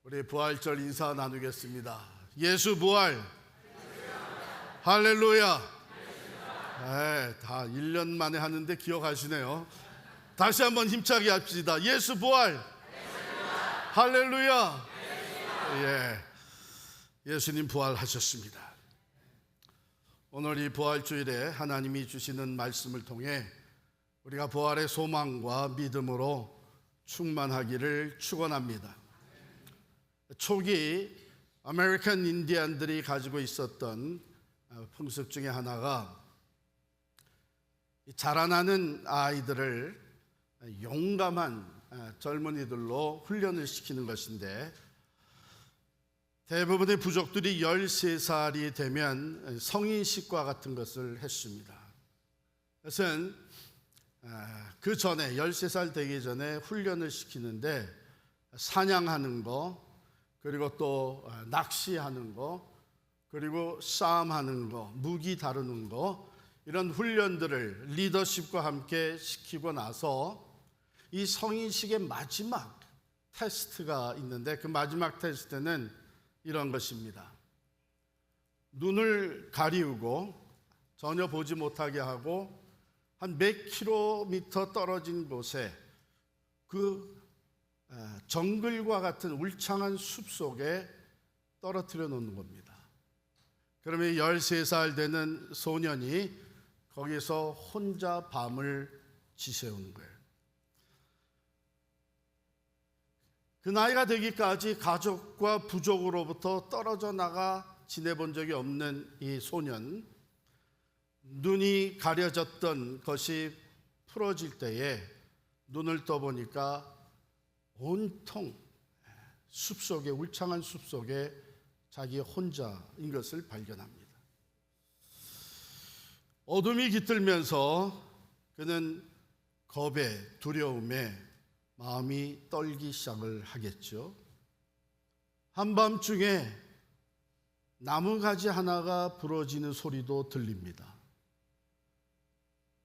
우리 부활절 인사 나누겠습니다. 예수 부활. 할렐루야. 네, 다 1년 만에 하는데 기억하시네요. 다시 한번 힘차게 합시다. 예수 부활. 할렐루야. 예수님 부활하셨습니다. 오늘 이 부활주일에 하나님이 주시는 말씀을 통해 우리가 부활의 소망과 믿음으로 충만하기를 축원합니다. 초기 아메리칸 인디안들이 가지고 있었던 풍습 중에 하나가 자라나는 아이들을 용감한 젊은이들로 훈련을 시키는 것인데, 대부분의 부족들이 13살이 되면 성인식과 같은 것을 했습니다. 그것은 그 전에 13살 되기 전에 훈련을 시키는데 사냥하는 거, 그리고 또 낚시하는 거, 그리고 싸움하는 거, 무기 다루는 거, 이런 훈련들을 리더십과 함께 시키고 나서 이 성인식의 마지막 테스트가 있는데, 그 마지막 테스트는 이런 것입니다. 눈을 가리우고 전혀 보지 못하게 하고 한 몇 킬로미터 떨어진 곳에 그 정글과 같은 울창한 숲 속에 떨어뜨려 놓는 겁니다. 그러면 13살 되는 소년이 거기서 혼자 밤을 지새우는 거예요. 그 나이가 되기까지 가족과 부족으로부터 떨어져 나가 지내본 적이 없는 이 소년, 눈이 가려졌던 것이 풀어질 때에 눈을 떠보니까 온통 숲속에, 울창한 숲속에 자기 혼자인 것을 발견합니다. 어둠이 깃들면서 그는 겁에, 두려움에 마음이 떨기 시작을 하겠죠. 한밤중에 나무가지 하나가 부러지는 소리도 들립니다.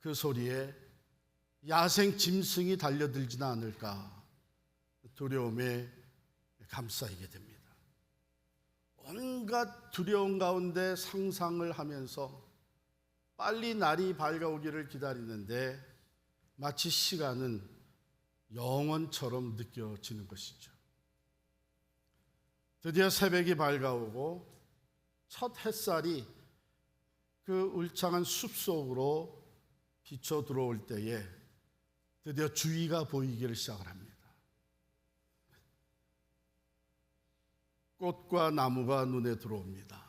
그 소리에 야생 짐승이 달려들지는 않을까 두려움에 감싸이게 됩니다. 온갖 두려움 가운데 상상을 하면서 빨리 날이 밝아오기를 기다리는데 마치 시간은 영원처럼 느껴지는 것이죠. 드디어 새벽이 밝아오고 첫 햇살이 그 울창한 숲속으로 비쳐 들어올 때에 드디어 주위가 보이기를 시작을 합니다. 꽃과 나무가 눈에 들어옵니다.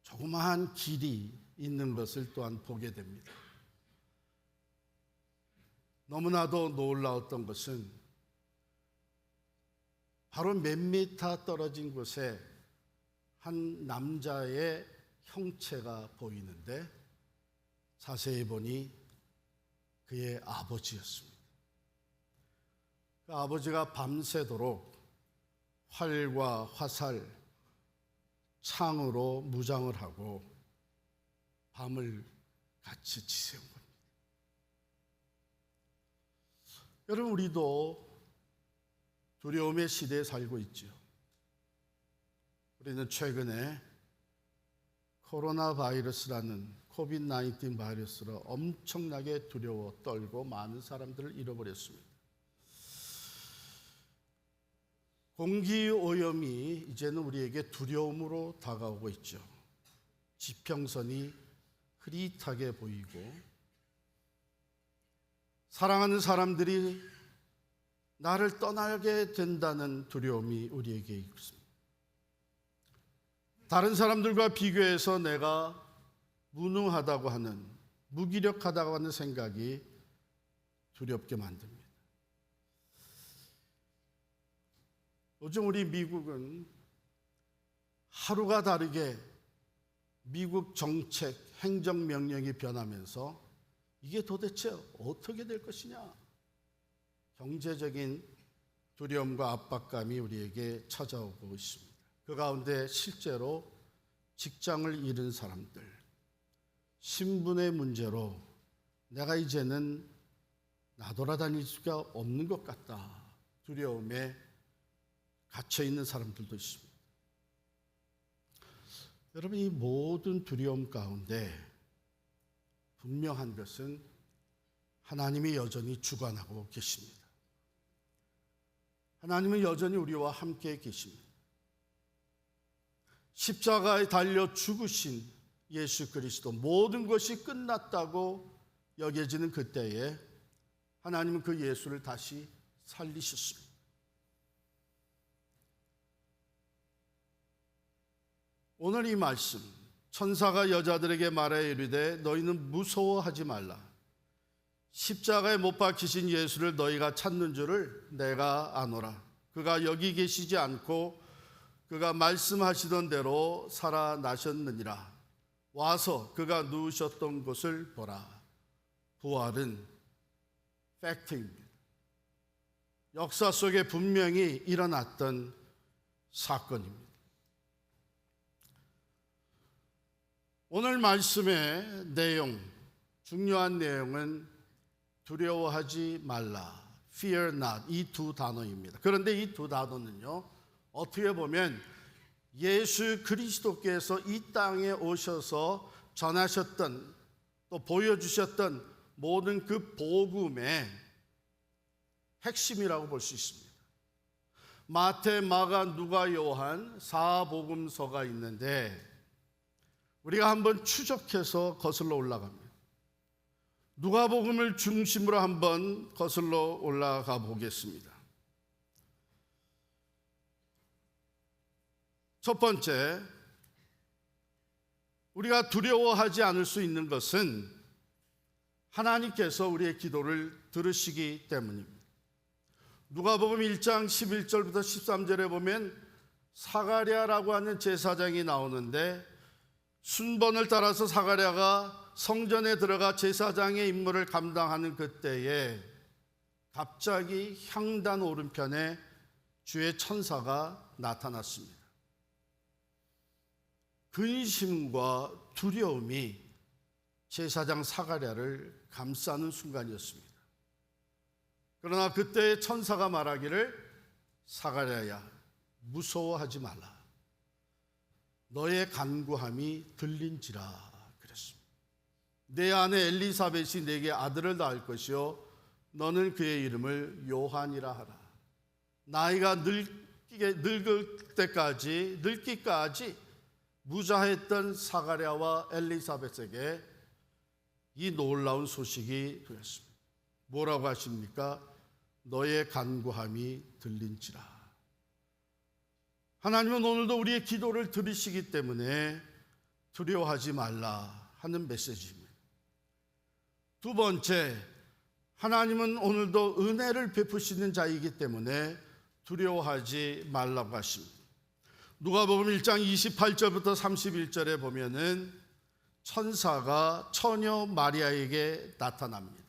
조그마한 길이 있는 것을 또한 보게 됩니다. 너무나도 놀라웠던 것은 바로 몇 미터 떨어진 곳에 한 남자의 형체가 보이는데 자세히 보니 그의 아버지였습니다. 그 아버지가 밤새도록 활과 화살, 창으로 무장을 하고 밤을 같이 지새운 겁니다. 여러분, 우리도 두려움의 시대에 살고 있죠. 우리는 최근에 코로나 바이러스라는 코비드-19 바이러스로 엄청나게 두려워 떨고 많은 사람들을 잃어버렸습니다. 공기오염이 이제는 우리에게 두려움으로 다가오고 있죠. 지평선이 흐릿하게 보이고 사랑하는 사람들이 나를 떠나게 된다는 두려움이 우리에게 있습니다. 다른 사람들과 비교해서 내가 무능하다고 하는, 무기력하다고 하는 생각이 두렵게 만듭니다. 요즘 우리 미국은 하루가 다르게 미국 정책, 행정명령이 변하면서 이게 도대체 어떻게 될 것이냐? 경제적인 두려움과 압박감이 우리에게 찾아오고 있습니다. 그 가운데 실제로 직장을 잃은 사람들, 신분의 문제로 내가 이제는 나돌아다닐 수가 없는 것 같다 두려움에 갇혀 있는 사람들도 있습니다. 여러분, 이 모든 두려움 가운데 분명한 것은 하나님이 여전히 주관하고 계십니다. 하나님은 여전히 우리와 함께 계십니다. 십자가에 달려 죽으신 예수 그리스도, 모든 것이 끝났다고 여겨지는 그때에 하나님은 그 예수를 다시 살리셨습니다. 오늘 이 말씀, 천사가 여자들에게 말하여 이르되 너희는 무서워하지 말라. 십자가에 못 박히신 예수를 너희가 찾는 줄을 내가 아노라. 그가 여기 계시지 않고 그가 말씀하시던 대로 살아나셨느니라. 와서 그가 누우셨던 곳을 보라. 부활은 팩트입니다. 역사 속에 분명히 일어났던 사건입니다. 오늘 말씀의 내용, 중요한 내용은 두려워하지 말라, fear not, 이 두 단어입니다. 그런데 이 두 단어는요, 어떻게 보면 예수 그리스도께서 이 땅에 오셔서 전하셨던, 또 보여주셨던 모든 그 복음의 핵심이라고 볼 수 있습니다. 마태, 마가, 누가, 요한 4복음서가 있는데 우리가 한번 추적해서 거슬러 올라갑니다. 누가복음을 중심으로 한번 거슬러 올라가 보겠습니다. 첫 번째, 우리가 두려워하지 않을 수 있는 것은 하나님께서 우리의 기도를 들으시기 때문입니다. 누가복음 1장 11절부터 13절에 보면 사가랴라고 하는 제사장이 나오는데, 순번을 따라서 사가랴가 성전에 들어가 제사장의 임무를 감당하는 그때에 갑자기 향단 오른편에 주의 천사가 나타났습니다. 근심과 두려움이 제사장 사가랴를 감싸는 순간이었습니다. 그러나 그때 천사가 말하기를 사가랴야, 무서워하지 말라. 너의 간구함이 들린지라 그랬습니다. 내 아내 엘리사벳이 내게 아들을 낳을 것이요 너는 그의 이름을 요한이라 하라. 나이가 늙기까지 무자했던 사가랴와 엘리사벳에게 이 놀라운 소식이 되었습니다. 뭐라고 하십니까? 너의 간구함이 들린지라. 하나님은 오늘도 우리의 기도를 들으시기 때문에 두려워하지 말라 하는 메시지입니다. 두 번째, 하나님은 오늘도 은혜를 베푸시는 자이기 때문에 두려워하지 말라고 하십니다. 누가복음 1장 28절부터 31절에 보면은 천사가 처녀 마리아에게 나타납니다.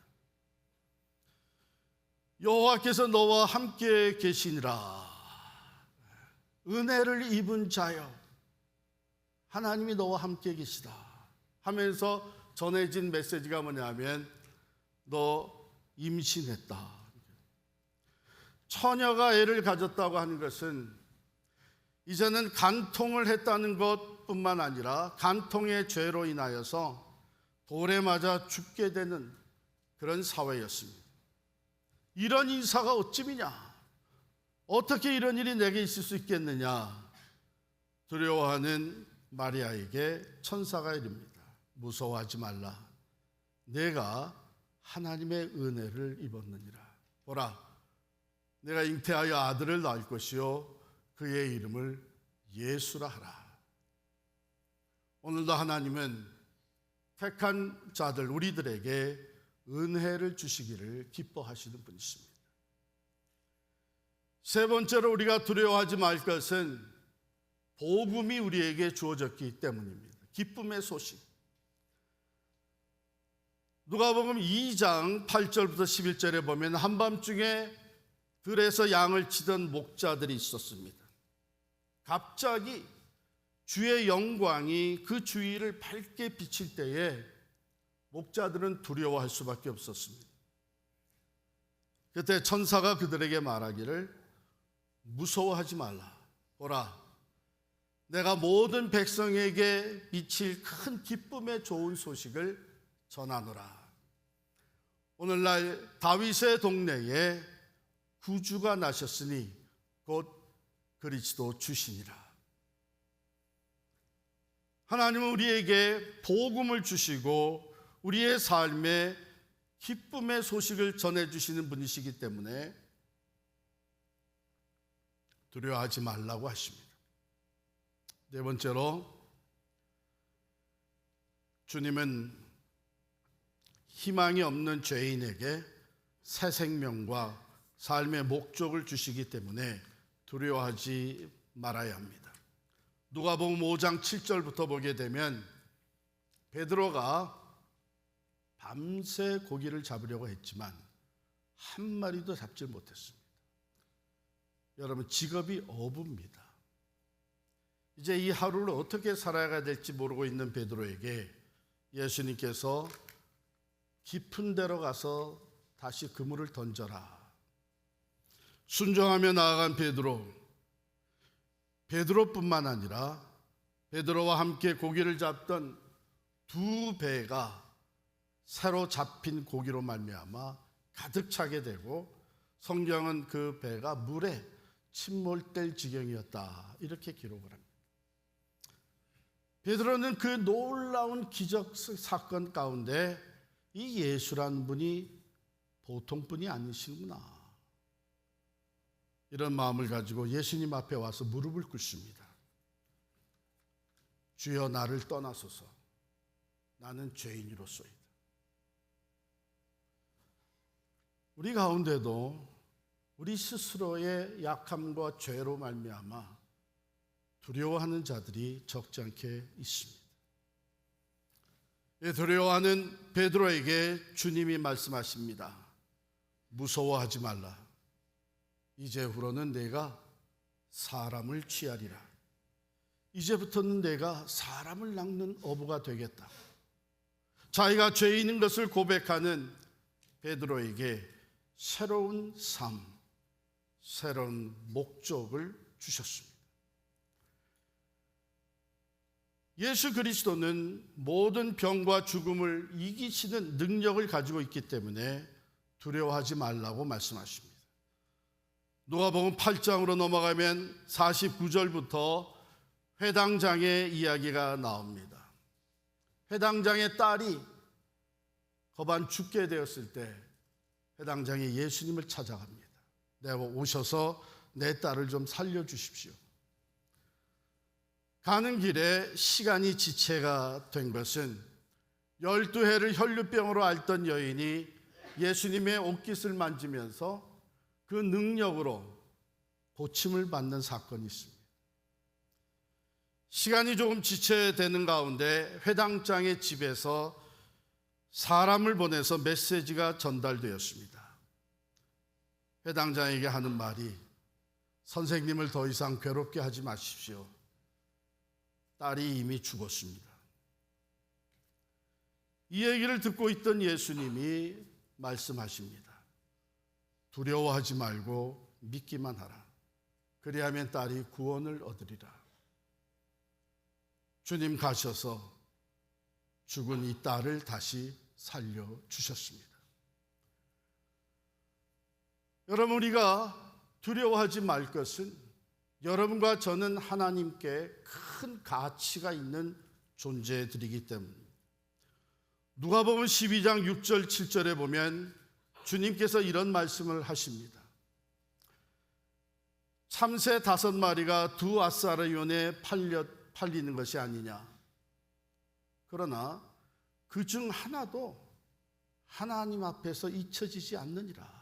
여호와께서 너와 함께 계시니라. 은혜를 입은 자여, 하나님이 너와 함께 계시다 하면서 전해진 메시지가 뭐냐면 너 임신했다. 처녀가 애를 가졌다고 하는 것은 이제는 간통을 했다는 것뿐만 아니라 간통의 죄로 인하여서 돌에 맞아 죽게 되는 그런 사회였습니다. 이런 인사가 어찌미냐? 어떻게 이런 일이 내게 있을 수 있겠느냐? 두려워하는 마리아에게 천사가 이릅니다. 무서워하지 말라. 내가 하나님의 은혜를 입었느니라. 보라, 내가 잉태하여 아들을 낳을 것이요 그의 이름을 예수라 하라. 오늘도 하나님은 택한 자들, 우리들에게 은혜를 주시기를 기뻐하시는 분이십니다. 세 번째로 우리가 두려워하지 말 것은 복음이 우리에게 주어졌기 때문입니다. 기쁨의 소식. 누가복음 2장 8절부터 11절에 보면 한밤중에 들에서 양을 치던 목자들이 있었습니다. 갑자기 주의 영광이 그 주위를 밝게 비칠 때에 목자들은 두려워할 수밖에 없었습니다. 그때 천사가 그들에게 말하기를 무서워하지 말라. 보라, 내가 모든 백성에게 미칠 큰 기쁨의 좋은 소식을 전하노라. 오늘날 다윗의 동네에 구주가 나셨으니 곧 그리스도 주시니라. 하나님은 우리에게 복음을 주시고 우리의 삶에 기쁨의 소식을 전해주시는 분이시기 때문에 두려워하지 말라고 하십니다. 네 번째로, 주님은 희망이 없는 죄인에게 새 생명과 삶의 목적을 주시기 때문에 두려워하지 말아야 합니다. 누가복음 5장 7절부터 보게 되면 베드로가 밤새 고기를 잡으려고 했지만 한 마리도 잡지 못했습니다. 여러분, 직업이 어부입니다. 이제 이 하루를 어떻게 살아야 될지 모르고 있는 베드로에게 예수님께서 깊은 데로 가서 다시 그물을 던져라. 순종하며 나아간 베드로뿐만 아니라 베드로와 함께 고기를 잡던 두 배가 새로 잡힌 고기로 말미암아 가득 차게 되고, 성경은 그 배가 물에 침몰될 지경이었다, 이렇게 기록을 합니다. 베드로는 그 놀라운 기적 사건 가운데 이 예수라는 분이 보통 분이 아니시구나, 이런 마음을 가지고 예수님 앞에 와서 무릎을 꿇습니다. 주여, 나를 떠나소서. 나는 죄인이로소이다. 우리 가운데도 우리 스스로의 약함과 죄로 말미암아 두려워하는 자들이 적지 않게 있습니다. 두려워하는 베드로에게 주님이 말씀하십니다. 무서워하지 말라. 이제후로는 내가 사람을 취하리라. 이제부터는 내가 사람을 낚는 어부가 되겠다. 자기가 죄인인 것을 고백하는 베드로에게 새로운 삶, 새로운 목적을 주셨습니다. 예수 그리스도는 모든 병과 죽음을 이기시는 능력을 가지고 있기 때문에 두려워하지 말라고 말씀하십니다. 누가복음 8장으로 넘어가면 49절부터 회당장의 이야기가 나옵니다. 회당장의 딸이 거반 죽게 되었을 때 회당장이 예수님을 찾아갑니다. 내가 오셔서 내 딸을 좀 살려주십시오. 가는 길에 시간이 지체가 된 것은 12해를 혈류병으로 앓던 여인이 예수님의 옷깃을 만지면서 그 능력으로 고침을 받는 사건이 있습니다. 시간이 조금 지체되는 가운데 회당장의 집에서 사람을 보내서 메시지가 전달되었습니다. 회당장에게 하는 말이, 선생님을 더 이상 괴롭게 하지 마십시오. 딸이 이미 죽었습니다. 이 얘기를 듣고 있던 예수님이 말씀하십니다. 두려워하지 말고 믿기만 하라. 그리하면 딸이 구원을 얻으리라. 주님 가셔서 죽은 이 딸을 다시 살려주셨습니다. 여러분, 우리가 두려워하지 말 것은 여러분과 저는 하나님께 큰 가치가 있는 존재들이기 때문입니다. 누가복음 12장 6절 7절에 보면 주님께서 이런 말씀을 하십니다. 참새 5마리가 두 아사르온에 팔리는 것이 아니냐. 그러나 그 중 하나도 하나님 앞에서 잊혀지지 않느니라.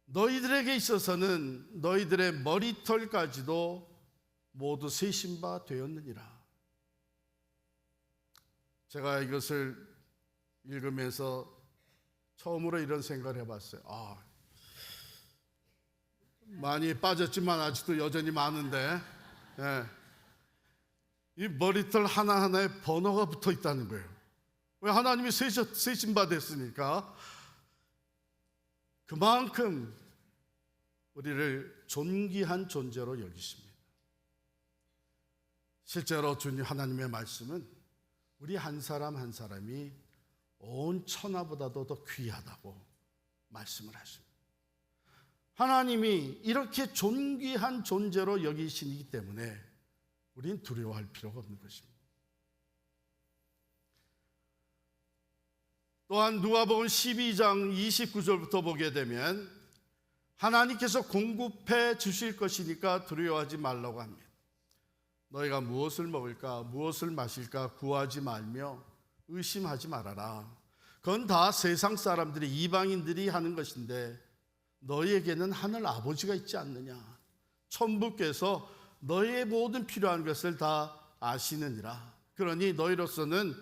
너희들에게 있어서는 너희들의 머리털까지도 모두 세신 바 되었느니라. 제가 이것을 읽으면서 처음으로 이런 생각을 해봤어요. 많이 빠졌지만 아직도 여전히 많은데, 이 머리털 하나하나에 번호가 붙어 있다는 거예요. 왜? 하나님이 세신 바 됐으니까. 그만큼 우리를 존귀한 존재로 여기십니다. 실제로 주님 하나님의 말씀은 우리 한 사람 한 사람이 온 천하보다도 더 귀하다고 말씀을 하십니다. 하나님이 이렇게 존귀한 존재로 여기시기 때문에 우린 두려워할 필요가 없는 것입니다. 또한 누가복음 12장 29절부터 보게 되면 하나님께서 공급해 주실 것이니까 두려워하지 말라고 합니다. 너희가 무엇을 먹을까 무엇을 마실까 구하지 말며 의심하지 말아라. 그건 다 세상 사람들이 이방인들이 하는 것인데 너희에게는 하늘 아버지가 있지 않느냐. 천부께서 너희의 모든 필요한 것을 다 아시느니라. 그러니 너희로서는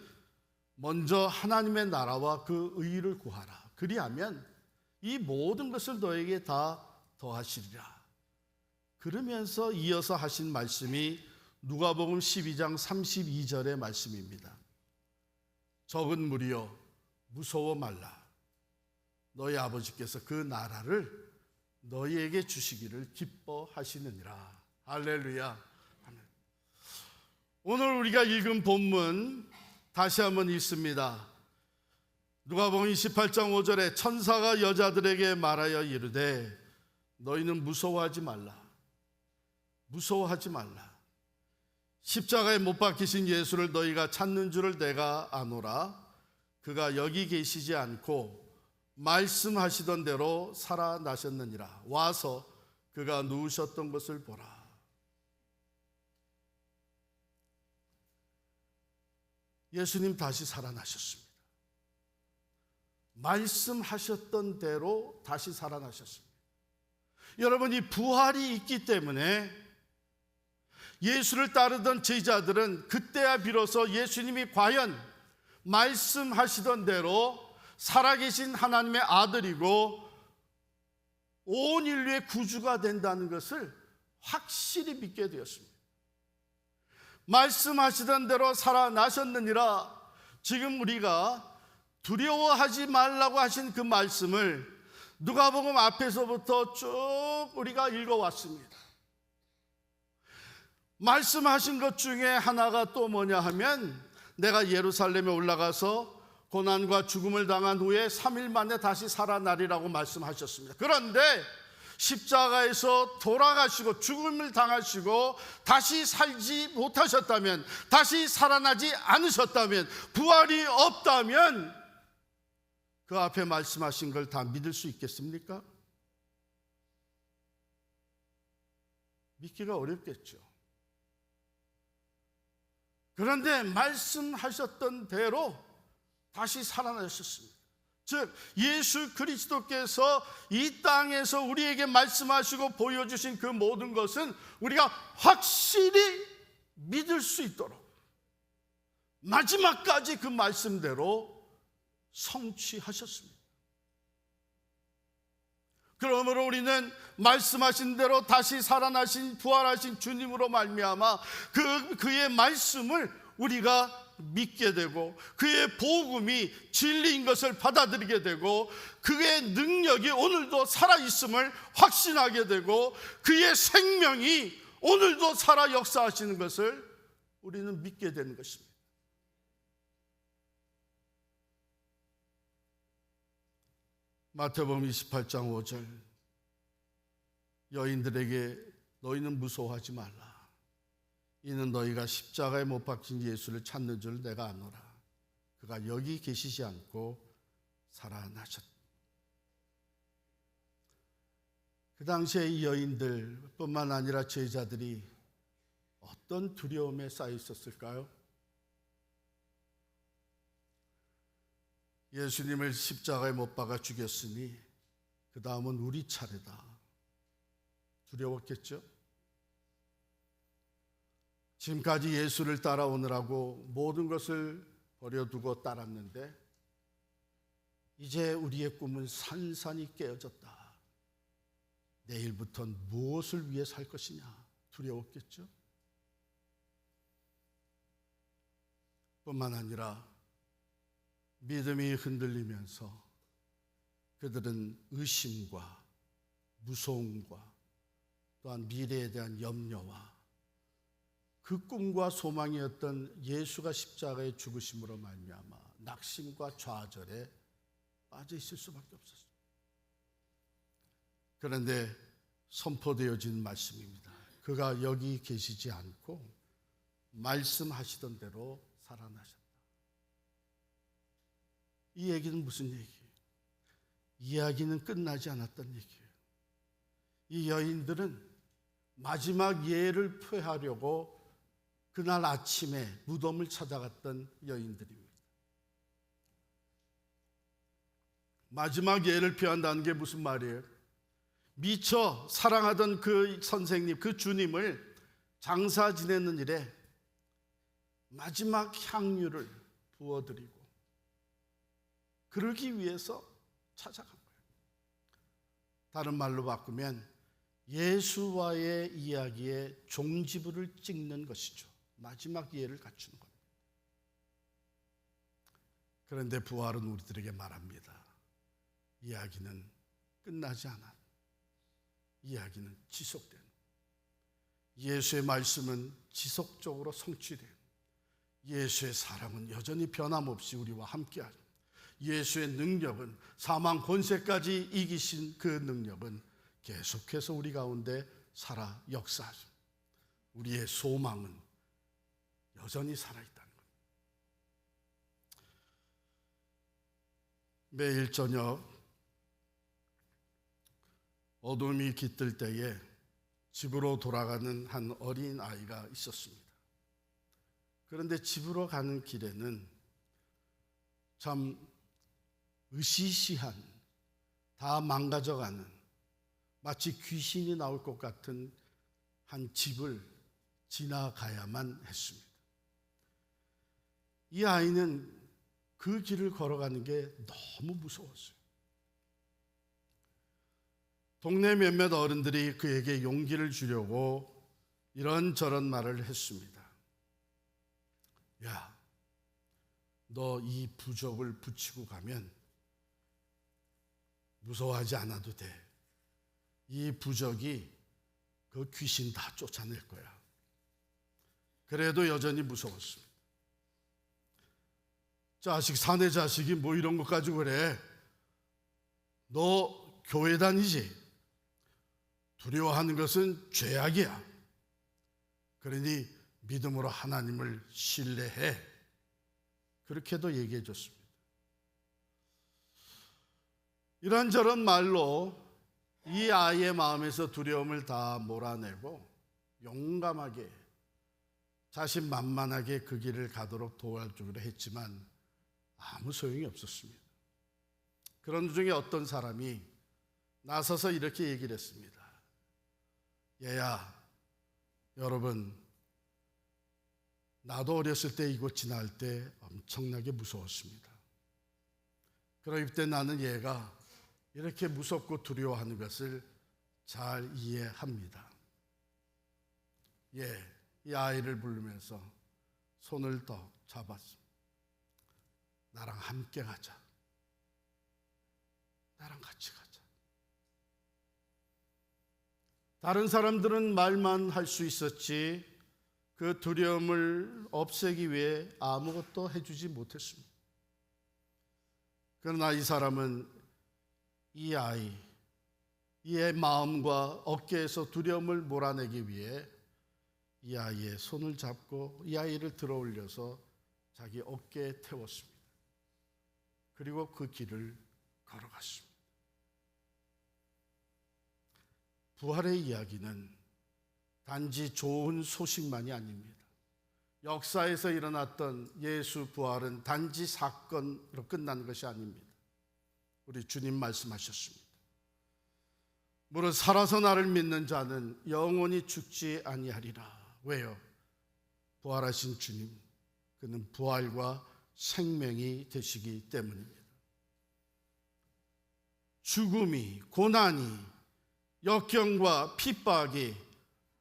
먼저 하나님의 나라와 그 의를 구하라. 그리하면 이 모든 것을 너에게 다 더하시리라. 그러면서 이어서 하신 말씀이 누가복음 12장 32절의 말씀입니다. 적은 무리여 무서워 말라. 너희 아버지께서 그 나라를 너희에게 주시기를 기뻐하시느니라. 할렐루야. 오늘 우리가 읽은 본문 다시 한번 읽습니다. 누가복음 28장 5절에 천사가 여자들에게 말하여 이르되 너희는 무서워하지 말라. 무서워하지 말라. 십자가에 못 박히신 예수를 너희가 찾는 줄을 내가 아노라. 그가 여기 계시지 않고 말씀하시던 대로 살아나셨느니라. 와서 그가 누우셨던 것을 보라. 예수님 다시 살아나셨습니다. 말씀하셨던 대로 다시 살아나셨습니다. 여러분, 이 부활이 있기 때문에 예수를 따르던 제자들은 그때야 비로소 예수님이 과연 말씀하시던 대로 살아계신 하나님의 아들이고 온 인류의 구주가 된다는 것을 확실히 믿게 되었습니다. 말씀하시던 대로 살아나셨느니라. 지금 우리가 두려워하지 말라고 하신 그 말씀을 누가복음 앞에서부터 쭉 우리가 읽어왔습니다. 말씀하신 것 중에 하나가 또 뭐냐 하면 내가 예루살렘에 올라가서 고난과 죽음을 당한 후에 3일 만에 다시 살아나리라고 말씀하셨습니다. 그런데 십자가에서 돌아가시고 죽음을 당하시고 다시 살지 못하셨다면, 다시 살아나지 않으셨다면, 부활이 없다면 그 앞에 말씀하신 걸 다 믿을 수 있겠습니까? 믿기가 어렵겠죠. 그런데 말씀하셨던 대로 다시 살아나셨습니다. 즉 예수 그리스도께서 이 땅에서 우리에게 말씀하시고 보여주신 그 모든 것은 우리가 확실히 믿을 수 있도록 마지막까지 그 말씀대로 성취하셨습니다. 그러므로 우리는 말씀하신 대로 다시 살아나신 부활하신 주님으로 말미암아 그의 말씀을 우리가 믿게 되고 그의 복음이 진리인 것을 받아들이게 되고 그의 능력이 오늘도 살아있음을 확신하게 되고 그의 생명이 오늘도 살아 역사하시는 것을 우리는 믿게 되는 것입니다. 마태복음 28장 5절 여인들에게 너희는 무서워하지 말라. 이는 너희가 십자가에 못 박힌 예수를 찾는 줄 내가 아노라. 그가 여기 계시지 않고 살아나셨다. 그 당시에 이 여인들뿐만 아니라 제자들이 어떤 두려움에 쌓여 있었을까요? 예수님을 십자가에 못 박아 죽였으니 그 다음은 우리 차례다. 두려웠겠죠? 지금까지 예수를 따라오느라고 모든 것을 버려두고 따랐는데 이제 우리의 꿈은 산산이 깨어졌다. 내일부터는 무엇을 위해 살 것이냐? 두려웠겠죠? 뿐만 아니라 믿음이 흔들리면서 그들은 의심과 무서움과 또한 미래에 대한 염려와 그 꿈과 소망이었던 예수가 십자가의 죽으심으로 말미암아 낙심과 좌절에 빠져 있을 수밖에 없었습니다. 그런데 선포되어진 말씀입니다. 그가 여기 계시지 않고 말씀하시던 대로 살아나셨다. 이 얘기는 무슨 얘기예요? 이야기는 끝나지 않았던 얘기예요. 이 여인들은 마지막 예를 표하려고 그날 아침에 무덤을 찾아갔던 여인들입니다. 마지막 예를 표한다는 게 무슨 말이에요? 미처 사랑하던 그 선생님, 그 주님을 장사 지내는 일에 마지막 향유를 부어드리고 그러기 위해서 찾아간 거예요. 다른 말로 바꾸면 예수와의 이야기에 종지부를 찍는 것이죠. 마지막 예를 갖추는 겁니다. 그런데 부활은 우리들에게 말합니다. 이야기는 끝나지 않아. 이야기는 지속되는. 예수의 말씀은 지속적으로 성취돼요. 예수의 사랑은 여전히 변함없이 우리와 함께하죠. 예수의 능력은 사망 권세까지 이기신 그 능력은 계속해서 우리 가운데 살아 역사하죠. 우리의 소망은 여전히 살아있다는 겁니다. 매일 저녁 어둠이 깃들 때에 집으로 돌아가는 한 어린 아이가 있었습니다. 그런데 집으로 가는 길에는 참 으시시한, 다 망가져가는, 마치 귀신이 나올 것 같은 한 집을 지나가야만 했습니다. 이 아이는 그 길을 걸어가는 게 너무 무서웠어요. 동네 몇몇 어른들이 그에게 용기를 주려고 이런저런 말을 했습니다. 야, 너 이 부적을 붙이고 가면 무서워하지 않아도 돼. 이 부적이 그 귀신 다 쫓아낼 거야. 그래도 여전히 무서웠습니다. 자식, 사내 자식이 뭐 이런 것 가지고 그래. 너 교회 다니지? 두려워하는 것은 죄악이야. 그러니 믿음으로 하나님을 신뢰해. 그렇게도 얘기해 줬습니다. 이런저런 말로 이 아이의 마음에서 두려움을 다 몰아내고 용감하게 자신만만하게 그 길을 가도록 도와주기로 했지만 아무 소용이 없었습니다. 그런 중에 어떤 사람이 나서서 이렇게 얘기를 했습니다. 얘야, 여러분, 나도 어렸을 때 이곳 지날 때 엄청나게 무서웠습니다. 그럴 때 나는 얘가 이렇게 무섭고 두려워하는 것을 잘 이해합니다. 이 아이를 부르면서 손을 더 잡았습니다. 나랑 함께 가자. 나랑 같이 가자. 다른 사람들은 말만 할 수 있었지 그 두려움을 없애기 위해 아무것도 해주지 못했습니다. 그러나 이 사람은 이 아이의 마음과 어깨에서 두려움을 몰아내기 위해 이 아이의 손을 잡고 이 아이를 들어 올려서 자기 어깨에 태웠습니다. 그리고 그 길을 걸어갔습니다. 부활의 이야기는 단지 좋은 소식만이 아닙니다. 역사에서 일어났던 예수 부활은 단지 사건으로 끝난 것이 아닙니다. 우리 주님 말씀하셨습니다. 무릇 살아서 나를 믿는 자는 영원히 죽지 아니하리라. 왜요? 부활하신 주님, 그는 부활과 생명이 되시기 때문입니다. 죽음이, 고난이, 역경과 핍박이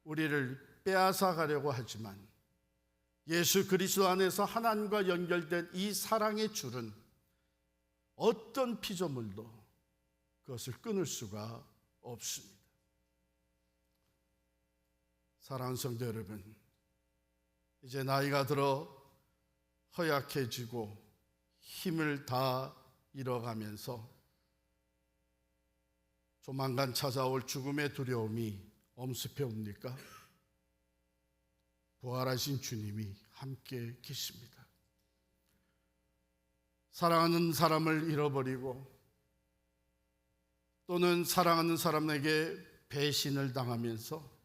우리를 빼앗아 가려고 하지만 예수 그리스도 안에서 하나님과 연결된 이 사랑의 줄은 어떤 피조물도 그것을 끊을 수가 없습니다. 사랑하는 성도 여러분, 이제 나이가 들어 허약해지고 힘을 다 잃어가면서 조만간 찾아올 죽음의 두려움이 엄습해 옵니까? 부활하신 주님이 함께 계십니다. 사랑하는 사람을 잃어버리고 또는 사랑하는 사람에게 배신을 당하면서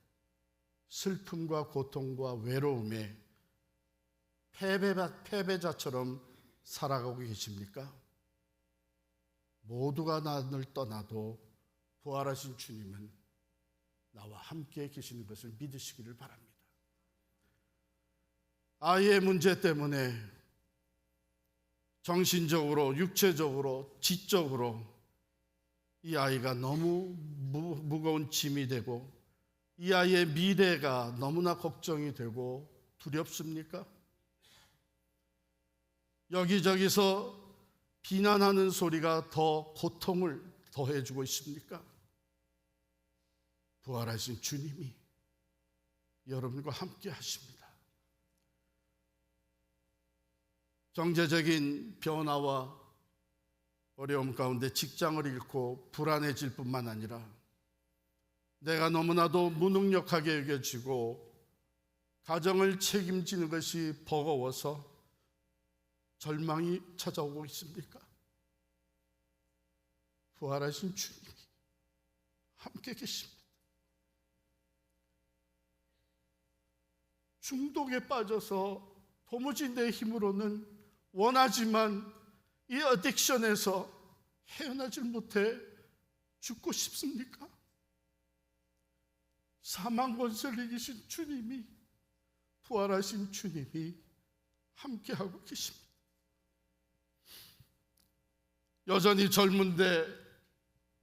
슬픔과 고통과 외로움에 패배자처럼 살아가고 계십니까? 모두가 나를 떠나도 부활하신 주님은 나와 함께 계시는 것을 믿으시기를 바랍니다. 아이의 문제 때문에 정신적으로, 육체적으로, 지적으로 이 아이가 너무 무거운 짐이 되고 이 아이의 미래가 너무나 걱정이 되고 두렵습니까? 여기저기서 비난하는 소리가 더 고통을 더해주고 있습니까? 부활하신 주님이 여러분과 함께 하십니다. 경제적인 변화와 어려움 가운데 직장을 잃고 불안해질 뿐만 아니라 내가 너무나도 무능력하게 여겨지고 가정을 책임지는 것이 버거워서 절망이 찾아오고 있습니까? 부활하신 주님이 함께 계십니다. 중독에 빠져서 도무지 내 힘으로는 원하지만 이 어딕션에서 헤어나질 못해 죽고 싶습니까? 사망 권세를 이기신 주님이, 부활하신 주님이 함께하고 계십니다. 여전히 젊은데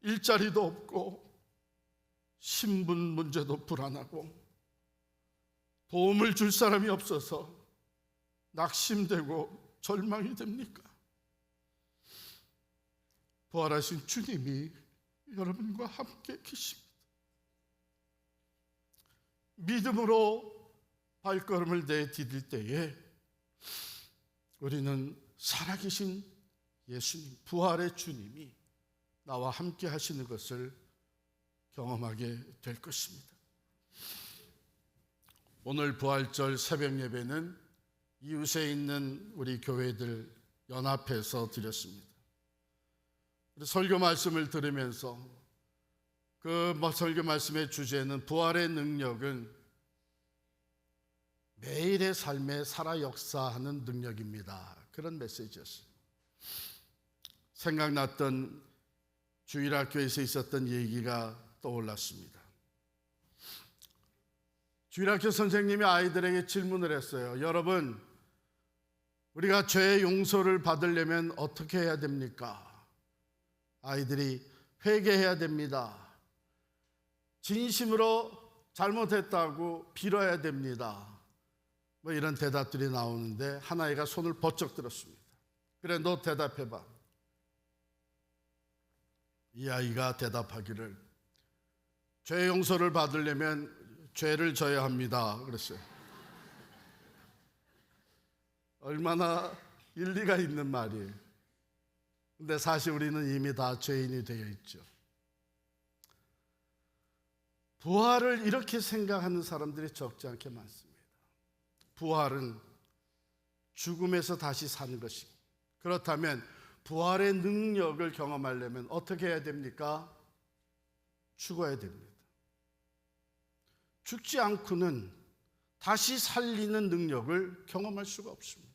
일자리도 없고 신분 문제도 불안하고 도움을 줄 사람이 없어서 낙심되고 절망이 됩니까? 부활하신 주님이 여러분과 함께 계십니다. 믿음으로 발걸음을 내디딜 때에 우리는 살아계신 예수님, 부활의 주님이 나와 함께 하시는 것을 경험하게 될 것입니다. 오늘 부활절 새벽 예배는 이웃에 있는 우리 교회들 연합해서 드렸습니다. 설교 말씀을 들으면서 그 설교 말씀의 주제는 부활의 능력은 매일의 삶에 살아 역사하는 능력입니다. 그런 메시지였어요. 생각났던 주일학교에서 있었던 얘기가 떠올랐습니다. 주일학교 선생님이 아이들에게 질문을 했어요. 여러분, 우리가 죄의 용서를 받으려면 어떻게 해야 됩니까? 아이들이 회개해야 됩니다. 진심으로 잘못했다고 빌어야 됩니다. 뭐 이런 대답들이 나오는데 한 아이가 손을 번쩍 들었습니다. 그래, 너 대답해봐. 이 아이가 대답하기를, 죄 용서를 받으려면 죄를 져야 합니다. 그랬어요. 얼마나 일리가 있는 말이에요. 근데 사실 우리는 이미 다 죄인이 되어 있죠. 부활을 이렇게 생각하는 사람들이 적지 않게 많습니다. 부활은 죽음에서 다시 사는 것이고, 그렇다면 부활의 능력을 경험하려면 어떻게 해야 됩니까? 죽어야 됩니다. 죽지 않고는 다시 살리는 능력을 경험할 수가 없습니다.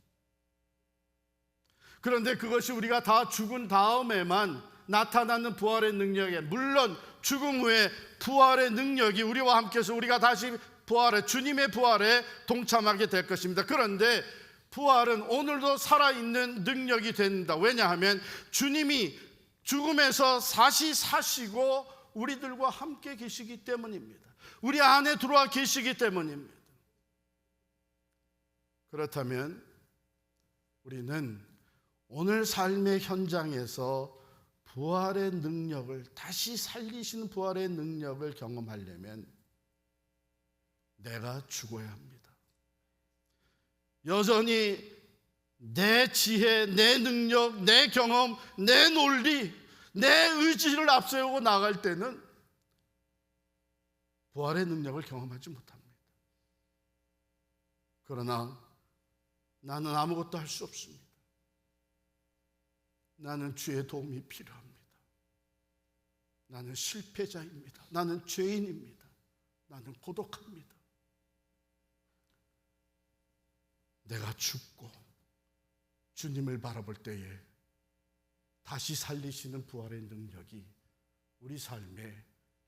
그런데 그것이 우리가 다 죽은 다음에만 나타나는 부활의 능력에, 물론 죽음 후에 부활의 능력이 우리와 함께해서 우리가 다시 부활에, 주님의 부활에 동참하게 될 것입니다. 그런데 부활은 오늘도 살아있는 능력이 된다. 왜냐하면 주님이 죽음에서 다시 사시고 우리들과 함께 계시기 때문입니다. 우리 안에 들어와 계시기 때문입니다. 그렇다면 우리는 오늘 삶의 현장에서 부활의 능력을, 다시 살리시는 부활의 능력을 경험하려면 내가 죽어야 합니다. 여전히 내 지혜, 내 능력, 내 경험, 내 논리, 내 의지를 앞세우고 나갈 때는 부활의 능력을 경험하지 못합니다. 그러나 나는 아무것도 할 수 없습니다. 나는 주의 도움이 필요합니다. 나는 실패자입니다. 나는 죄인입니다. 나는 고독합니다. 내가 죽고 주님을 바라볼 때에 다시 살리시는 부활의 능력이 우리 삶에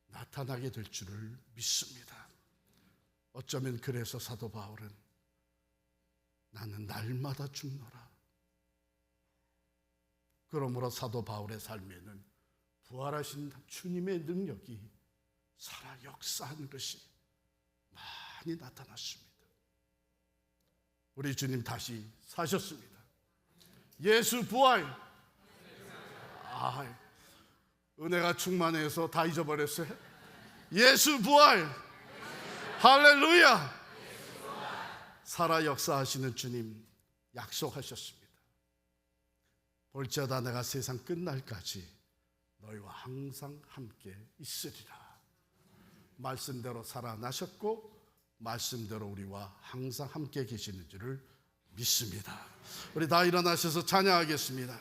나타나게 될 줄을 믿습니다. 어쩌면 그래서 사도 바울은 나는 날마다 죽노라. 그러므로 사도 바울의 삶에는 부활하신 주님의 능력이 살아 역사하는 것이 많이 나타났습니다. 우리 주님 다시 사셨습니다. 예수 부활. 은혜가 충만해서 다 잊어버렸어요. 예수 부활. 할렐루야. 살아 역사하시는 주님 약속하셨습니다. 볼지어다 내가 세상 끝날까지 너희와 항상 함께 있으리라. 말씀대로 살아나셨고 말씀대로 우리와 항상 함께 계시는 줄을 믿습니다. 우리 다 일어나셔서 찬양하겠습니다.